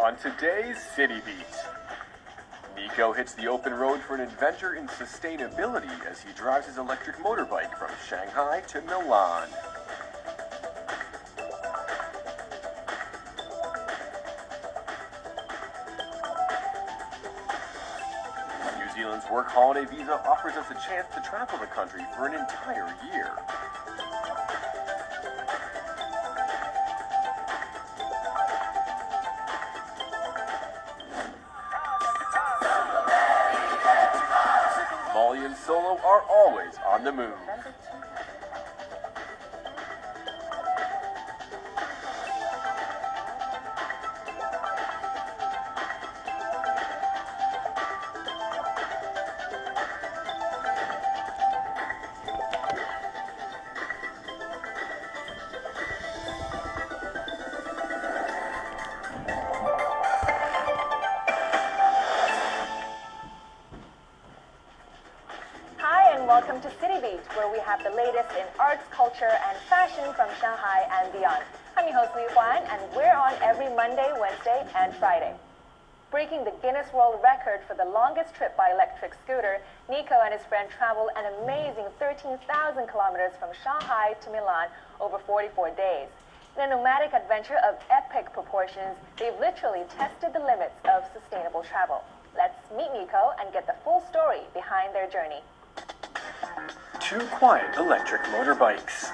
on today's City Beat. Nico hits the open road for an adventure in sustainability as he drives his electric motorbike from Shanghai to Milan. New Zealand's work holiday visa offers us a chance to travel the country for an entire year. Molly and Solo are always on the move. Welcome to City Beat, where we have the latest in arts, culture, and fashion from Shanghai and beyond. I'm your host, Li Huan, and we're on every Monday, Wednesday, and Friday. Breaking the Guinness World Record for the longest trip by electric scooter, Nico and his friend traveled an amazing 13,000 kilometers from Shanghai to Milan over 44 days. In a nomadic adventure of epic proportions, they've literally tested the limits of sustainable travel. Let's meet Nico and get the full story behind their journey. Two quiet electric motorbikes.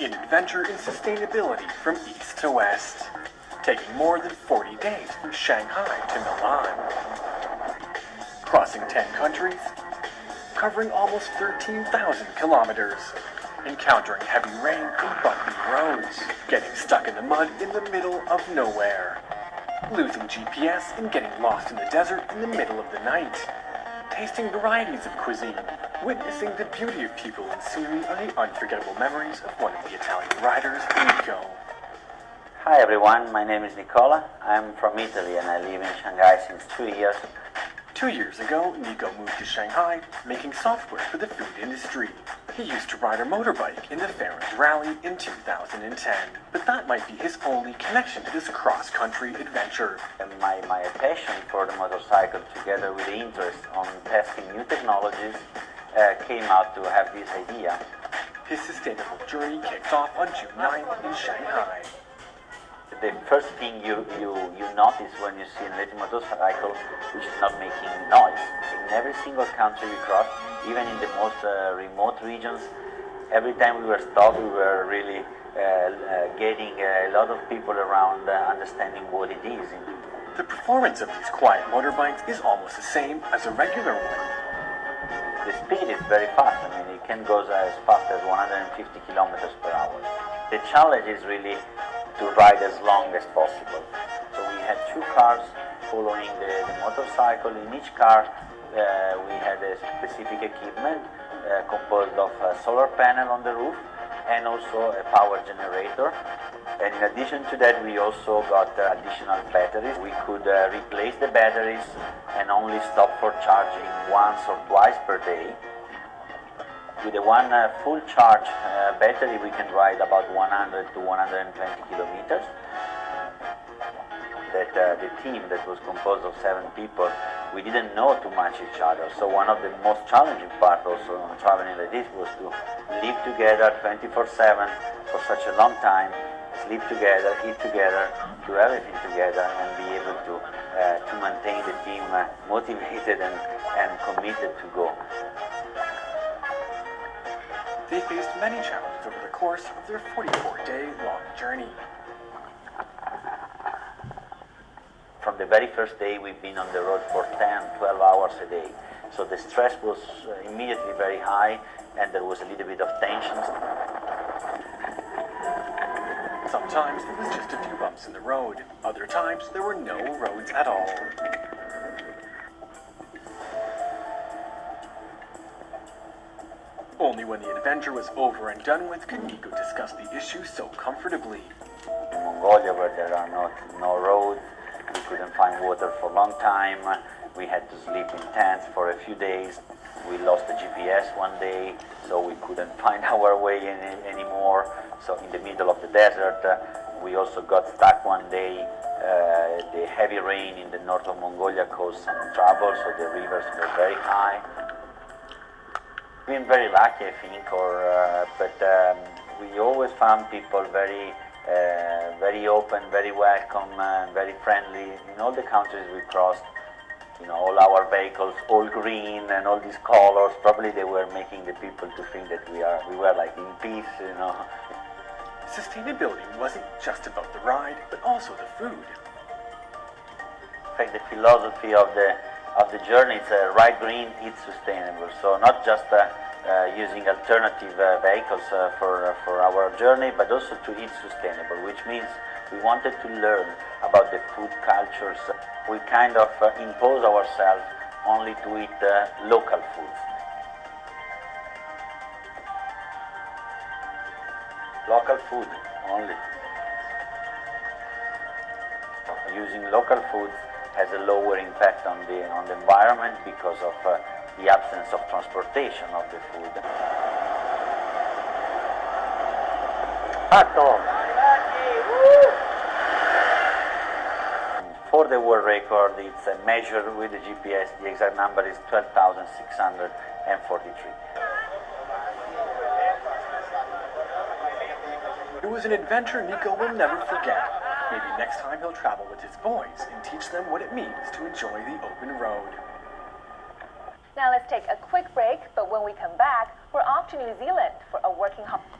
An adventure in sustainability from east to west, taking more than 40 days from Shanghai to Milan. Crossing 10 countries, covering almost 13,000 kilometers, encountering heavy rain and bumpy roads, getting stuck in the mud in the middle of nowhere, losing GPS and getting lost in the desert in the middle of the night. Tasting varieties of cuisine, witnessing the beauty of people, and scenery are the unforgettable memories of one of the Italian riders, Nico. Hi everyone, my name is Nicola. I'm from Italy and I live in Shanghai since 2 years. 2 years ago, Nico moved to Shanghai, making software for the food industry. He used to ride a motorbike in the Farron's Rally in 2010, but that might be his only connection to this cross-country adventure. And my passion for the motorcycle, together with the interest on testing new technologies, came out to have this idea. His sustainable journey kicked off on June 9th in Shanghai. The first thing you notice when you see an electric motorcycle, which is not making noise. In every single country we crossed, even in the most remote regions, every time we were stopped, we were really getting a lot of people around understanding what it is. The performance of these quiet motorbikes is almost the same as a regular one. The speed is very fast. I mean, it can go as fast as 150 kilometers per hour. The challenge is really to ride as long as possible. So we had two cars following the motorcycle. In each car we had a specific equipment composed of a solar panel on the roof and also a power generator. And in addition to that, we also got additional batteries. We could replace the batteries and only stop for charging once or twice per day. With the one full charge battery, we can ride about 100 to 120 kilometers. The team that was composed of 7 people, we didn't know too much each other. So one of the most challenging parts also on traveling like this was to live together 24/7 for such a long time, sleep together, eat together, do everything together, and be able to maintain the team motivated and committed to go. They faced many challenges over the course of their 44-day-long journey. From the very first day, we've been on the road for 10, 12 hours a day. So the stress was immediately very high, and there was a little bit of tension. Sometimes it was just a few bumps in the road. Other times, there were no roads at all. Only when the adventure was over and done with could Nico discuss the issue so comfortably. In Mongolia, where there are no roads, we couldn't find water for a long time. We had to sleep in tents for a few days. We lost the GPS one day, so we couldn't find our way anymore. So in the middle of the desert, we also got stuck one day. The heavy rain in the north of Mongolia caused some trouble, so the rivers were very high. Been very lucky, I think, but we always found people very open, very welcome, and very friendly in all the countries we crossed. You know, all our vehicles, all green and all these colors. Probably they were making the people to think that we were like in peace, you know. Sustainability wasn't just about the ride, but also the food. In fact, the philosophy of the journey is ride green, eat sustainable. So not just using alternative vehicles for our journey, but also to eat sustainable, which means we wanted to learn about the food cultures. We kind of impose ourselves only to eat local foods. Local food only. Using local foods has a lower impact on the environment because of the absence of transportation of the food. For the world record, it's measured with the GPS. The exact number is 12,643. It was an adventure Nico will never forget. Maybe next time he'll travel with his boys and teach them what it means to enjoy the open road. Now let's take a quick break, but when we come back, we're off to New Zealand for a working holiday.